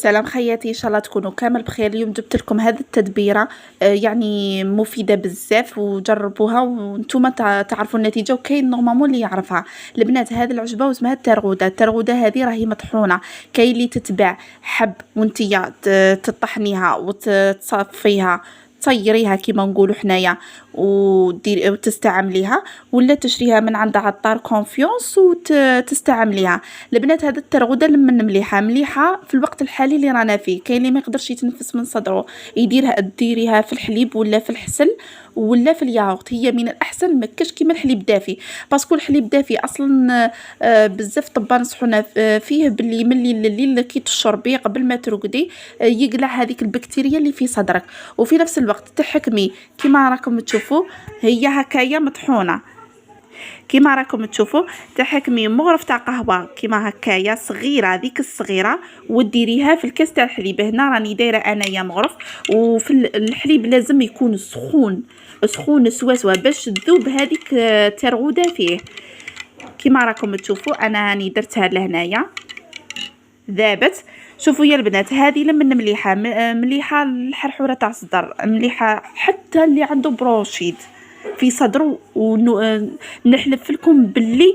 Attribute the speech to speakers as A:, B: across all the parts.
A: سلام خياتي، ان شاء الله تكونوا كامل بخير. اليوم جبت لكم هذه التدبيره يعني مفيده بزاف، وجربوها وانتم تعرفوا النتيجه. وكاين نورمالمون اللي يعرفها البنات. هذه العجبه واسمها الترغوده هذه راهي مطحونه. كاين اللي تتباع حب وانتيا تطحنيها وتصفيها، تصيريها كيما نقولوا حنايا ودير وتستعمليها، ولا تشريها من عند عطار كونفيونس وتستعمليها. البنات هذا الترغوده لمن مليحه في الوقت الحالي اللي رانا فيه. كاين اللي ما يقدرش يتنفس من صدره يديرها، ديريها في الحليب ولا في الحسل ولا في الياغورت. هي من الاحسن، ما كاش كيما الحليب دافي، باسكو الحليب دافي اصلا بزاف طبا نصحونا فيه باللي ملي الليل كي تشربيه قبل ما ترقدي يقلع هذيك البكتيريا اللي في صدرك. وفي نفس الوقت تحكمي كيما راكم تشوفوا، هي هكايا مطحونه كيما راكم تشوفوا. تحكمي مغرف تاع قهوه كيما هكايا صغيره، هذيك الصغيره، وديريها في الكاس تاع الحليب. هنا راني دايره انايا مغرف، وفي الحليب لازم يكون سخون سوا باش تذوب هذيك الترغوده فيه. كيما راكم تشوفوا انا راني درتها لهنايا ذابت. شوفوا يا البنات، هذه لمن مليحه الحرحوره تاع الصدر، مليحه حتى اللي عنده بروشيد في صدره. ونحلف لكم باللي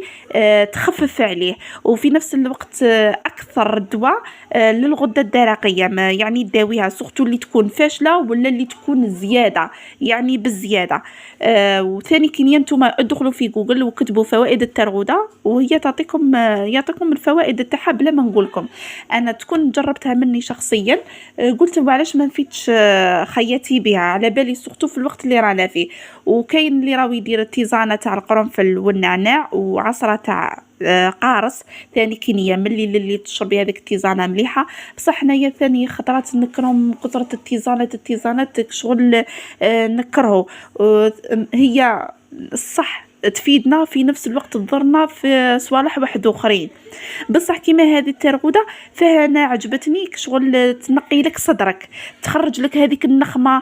A: تخفف عليه، وفي نفس الوقت اكثر دواء للغده الدرقيه. ما يعني تداويها سورتو اللي تكون فاشله ولا اللي تكون زياده، يعني بالزياده. وثاني كي نتوما ادخلوا في جوجل وكتبوا فوائد الترغوده، وهي يعطيكم الفوائد تاعها بلا ما نقولكم. انا تكون جربتها مني شخصيا، قلت وعلاش ما نفيتش خياتي بها، على بالي سورتو في الوقت اللي رانا فيه. وكاين اللي راهو يدير التيزانه تاع القرنفل والنعناع وعصره تاع قارص. ثاني كينيه ملي اللي تشربي هذيك التيزانه مليحه. بصح حنايا ثاني خطرات نكرهم كثره التيزانات شغل نكرهو. هي الصح تفيدنا، في نفس الوقت تضرنا في صوالح واحد اخرين. بصح كيما هذه الترغوده فانا عجبتني، شغل تنقي لك صدرك، تخرج لك هذيك النخمه،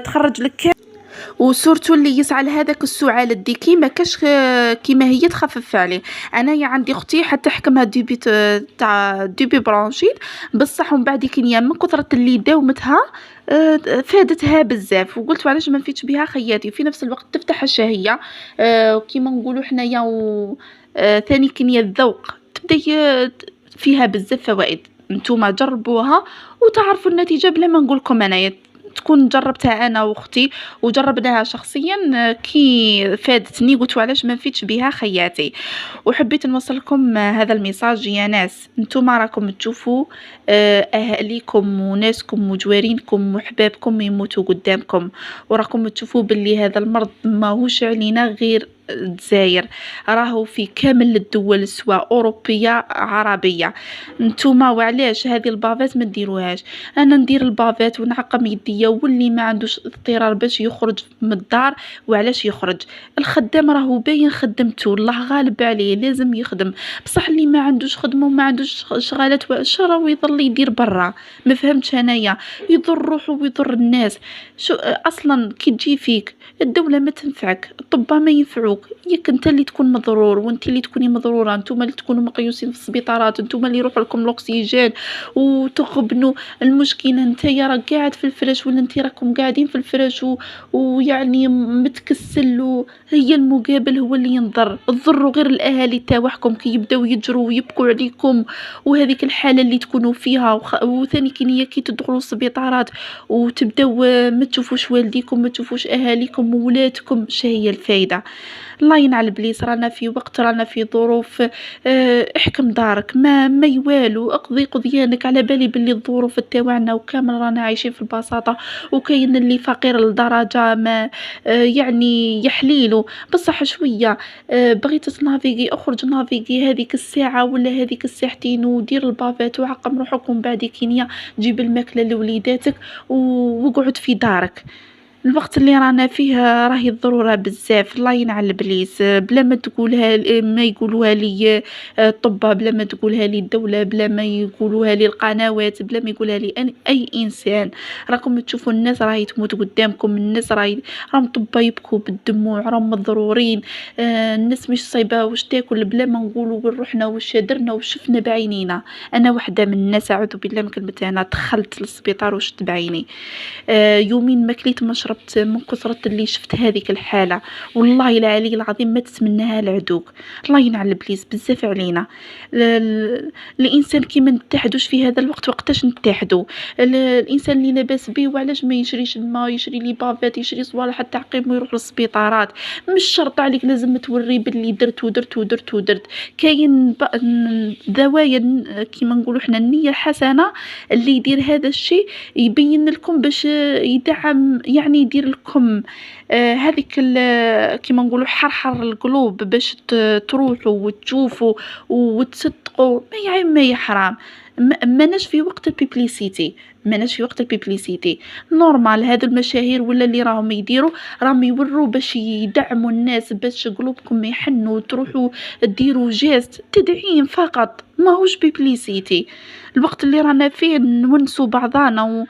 A: تخرج لك. وسورتو اللي يسعى لهذاك السعال الديكي ما كاش كيما هي تخفف عليه. انايا عندي اختي حتى حكمها ديبي تاع ديبي برونشيت، بصح ومن بعد كينيا من كثره اللي داومتها فادتها بزاف. وقلت علاش ما نفيتش بها خياتي. في نفس الوقت تفتح الشهيه، كيما نقولوا حنايا. ثاني كينيا الذوق تبدا فيها بزاف فوائد. نتوما جربوها وتعرفوا النتيجه بلا ما نقولكم انايا. تكون جربتها انا واختي وجربناها شخصيا، كي فادتني قلت علاش ما نفيتش بها خياتي. وحبيت نوصل لكم هذا الميساج يا ناس. نتوما راكم تشوفوا اهاليكم وناسكم وجوارينكم وحبابكم يموتوا قدامكم، وراكم تشوفوا باللي هذا المرض ماهوش علينا غير الجزائر، راهو في كامل الدول سواء أوروبية عربية. نتوما وعلاش هذه البافات ما نديروهاش؟ انا ندير البافات ونعقم يديا، واللي ما عندوش اضطرار باش يخرج من الدار وعلاش يخرج. الخدام راهو باين خدمته، الله غالب عليه لازم يخدم. بصح اللي ما عندوش خدمه وما عندوش شغالات راهو يظل يدير برا. ما فهمتش انايا، يضر روحه ويضر الناس. شو اصلا كي تجي فيك الدوله ما تنفعك، الطباء ما ينفعوك، ياك انت اللي تكون مضرور وانت اللي تكوني مضروره. نتوما اللي تكونوا مقيوسين في السبيطارات، نتوما اللي يروح لكم الاكسجين وتغبنوا. المشكله نتايا راك قاعد في الفراش، ولا انت راكم قاعدين في الفراش ويعني متكسل. هي المقابل هو اللي ينضر. تضروا غير الاهالي تاعكم كي يبداو يجروا ويبكوا عليكم، وهذيك الحاله اللي تكونوا فيها. وثاني كي تدخلوا السبيطارات وتبداو ما تشوفوش والديكم، ما تشوفوش اهاليكم وولادكم، شهي الفايده. الله ينعل بليس، رانا في وقت، رانا في ظروف. احكم دارك، ما يوالو، اقضي قضيانك. على بالي باللي الظروف تاعنا وكامل رانا عايشين في البساطه، وكاين اللي فقير لدرجه ما يعني يحليلو. بصح شويه بغيت تنافيقي، اخرج نافيقي هذيك الساعه ولا هذيك الساعتين، ودير البافات وعقم روحك. ومن بعد كينيا جيب الماكله لوليداتك واقعد في دارك. الوقت اللي رانا فيه راهي الضرورة بزاف، الله ينعل البليس، بلا ما تقولها ما يقولوها لي الطبّا، بلا ما تقولها لي الدولة، بلا ما يقولوها لي القنوات، بلا ما يقولها لي أي إنسان. راكم تشوفوا الناس راهي تموت قدامكم، الناس راهم طبّا يبكوا بالدموع، راهم مضرورين، الناس مش صايبة واش تاكل، بلا ما نقولوا وين رحنا واش درنا واش شفنا بعينينا. أنا وحدة من الناس أعوذ بالله من كلمة أنا دخلت للسبيطار وشفت بعيني. يومين ما كليت ما شربت من كثرة اللي شفت هذيك الحالة، والله العلي العظيم ما تتمناها العدوك. الله ينعل البليس بزاف علينا. الإنسان كي ما نتحدوش في هذا الوقت وقتاش نتحدو؟ الإنسان اللي لاباس بيه وعلاش ما يشريش الماء، يشري لي بافات، يشري صوالح التعقيم ويروح للسبيطارات؟ مش شرط عليك لازم توري باللي درت ودرت ودرت ودرت. كاين دوايا كيما نقولوا حنا النية الحسنة اللي يدير هذا الشيء يبين لكم باش يدعم، يعني يدير لكم هذيك كيما نقولوا حرحر القلوب باش تروحوا وتشوفوا وتصدقوا. ما هي حرام. ماناش في وقت البيبليسيتي، ماناش في وقت البيبليسيتي. نورمال هادو المشاهير ولا اللي راهم يديروا راهم يوروا باش يدعموا الناس، باش قلوبكم يحنوا تروحوا ديروا جيست تدعيم فقط، ماهوش بيبليسيتي. الوقت اللي رانا فيه نونسوا بعضانا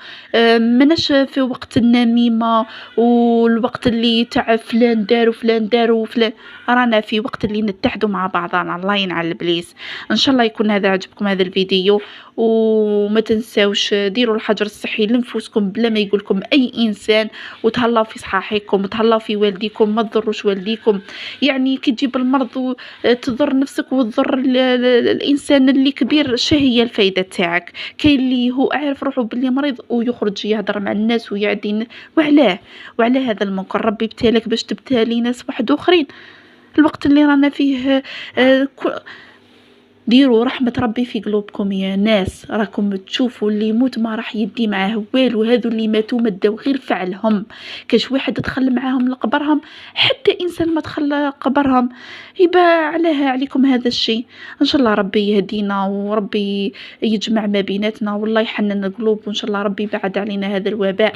A: ماناش في وقت النميمة والوقت اللي تاع فلان دار وفلان دار وفلان. رانا في وقت اللي نتحدوا مع بعضانا. الله ينعل البليس. ان شاء الله يكون هذا عجبكم هذا الفيديو، وما تنساوش ديروا الحجر الصحي لنفوسكم بلا ما يقولكم اي انسان، وتهلاو في صحاحكم وتهلاو في والديكم، ما تضروش والديكم. يعني كي تجيب المرض تضر نفسك وتضر الانسان اللي كبير، هي الفايده تاعك؟ كاين اللي هو عارف روحه باللي مريض ويخرج يهضر مع الناس ويعدي، وعلاه هذا المنكر؟ ربي ابتالك باش تبتالي ناس واحد اخرين. الوقت اللي رانا فيه ديروا رحمة ربي في قلوبكم يا ناس. راكم تشوفوا اللي يموت ما راح يدي معاه والو، هذو اللي ماتوا ما داو غير فعلهم. كاش واحد دخل معاهم لقبرهم، حتى انسان ما دخل قبرهم. يبقى عليكم هذا الشيء. ان شاء الله ربي يهدينا وربي يجمع ما بيناتنا والله يحنن القلوب، وان شاء الله ربي يبعد علينا هذا الوباء.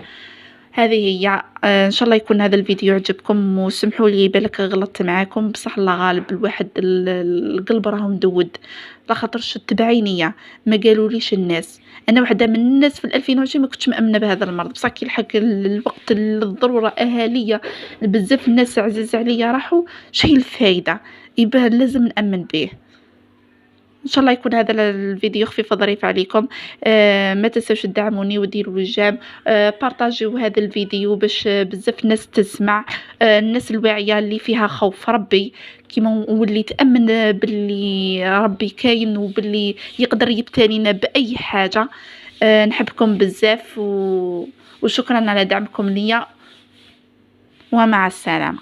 A: هذه هي. ان شاء الله يكون هذا الفيديو عجبكم، وسمحوا لي بالك غلطت معاكم، بصح الله غالب. الواحد القلب راهو مدود، لا خاطرش تبعينيا ما قالوليش الناس. انا واحده من الناس في 2020 ما كنتش مامنه بهذا المرض، بصح كي لحق الوقت الضروره اهاليه بزاف الناس عزيز عليا راحوا، شي الفايده؟ يبقى لازم نامن به. ان شاء الله يكون هذا الفيديو خفيف ظريف عليكم. ما تنسوش تدعموني وديروا الجام، بارطاجيو هذا الفيديو باش بزاف الناس تسمع، الناس الواعيه اللي فيها خوف ربي كيما واللي تامن باللي ربي كاين وباللي يقدر يبتلينا باي حاجه. نحبكم بزاف وشكرا على دعمكم ليا، ومع السلامه.